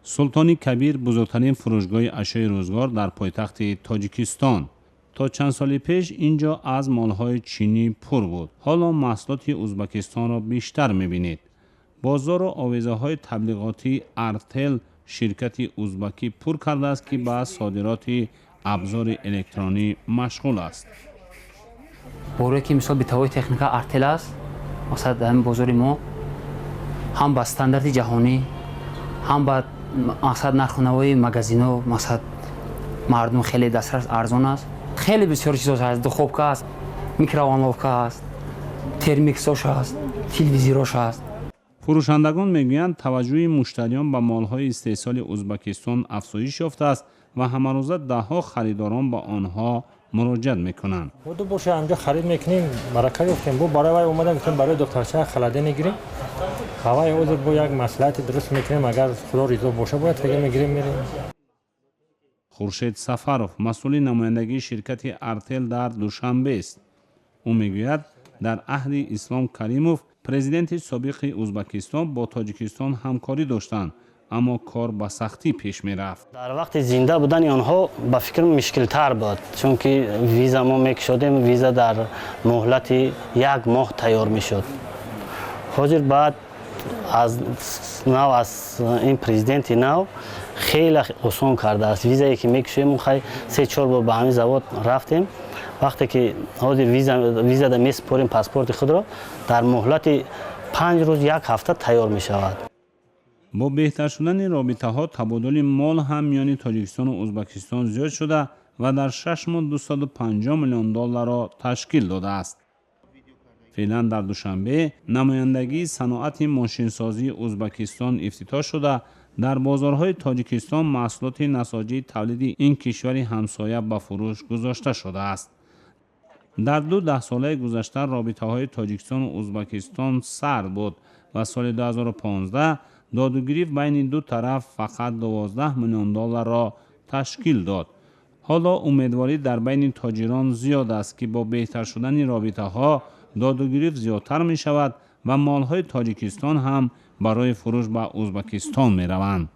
سلطانی کبیر بزرگترین فروشگاه اشیاء روزگار در پایتخت تاجیکستان. تا چند سال پیش اینجا از مالهای چینی پر بود. حالا محصولات ازبکستان را بیشتر می‌بینید. بازار و آویزه‌های تبلیغاتی ارتل شرکت ازبکی پر کرده است که به صادرات ابزار الکترونی مشغول است. باره که مثال بیتوای تکنیکا ارتل است، مثلا در بازار ما هم با استاندارد جهانی هم با مثلا نرخ‌ونمای مغازین‌ها مثلا مردم خیلی دسترس ارزان است. خیلی بسیار چیزا هست، دخوبکا است، میکرووالوفکا است، ترمیکساش است، تلویزیونش است. فروشندگان میگویند توجه مشتریان به مالهای استحصال ازبکستان افزایش یافته است و همه روزه ده‌ها خریداران با آنها مراجعت میکنند. بودو باشه همجا خرید میکنیم، برکه یافتیم. بو برای اومدم که برای دکترچه خلاده میگیریم. هوای عذر بو یک مصلحت درست میکنیم، اگر خدا رضا باشه باید دیگه میگیریم میریم. خورشید سفروف مسئول نمایندگی شرکت ارتل در دوشنبه است. او میگوید در عهد اسلام کریموف پرزیدنت سابق ازبکستان با تاجیکستان همکاری داشتند، اما کار به سختی پیش می رفت. در وقت زنده بودن آنها با فکر مشکل تر بود، چون که ویزا ما میکشیدیم، ویزا در مهلت 1 ماه تیار میشد. حاضر بعد از این پرزیدنت نو خیلی آسان کرده است. ویزایی که میکشیم خیلی 3-4 بار به همین زبان رفتیم. وقتی که حاضر ویزا در میسپاریم پاسپورت خود را در مهلت 5 روز 1 هفته تیار می شود. با بهتر شدن رابطه ها تبادل مال هم میان تاجیکستان و ازبکستان زیاد شده و در 6 ماه 250 میلیون دلار را تشکیل داده است. فعلا در دوشنبه نمایندگی صنعت ماشینسازی ازبکستان افتتاح شده. در بازارهای تاجیکستان محصولات نساجی تولید این کشور همسایه به فروش گذاشته شده است. در 2 ساله گذشته رابطه های تاجیکستان و ازبکستان سرد بود و سال 2015 دادوگیری بین دو طرف فقط 12 میلیون دلار را تشکیل داد. حالا امیدواری در بین تاجران زیاد است که با بهتر شدن رابطه ها دادوگیری زیادتر می شود و مالهای تاجیکستان هم برای فروش به ازبکستان می روند.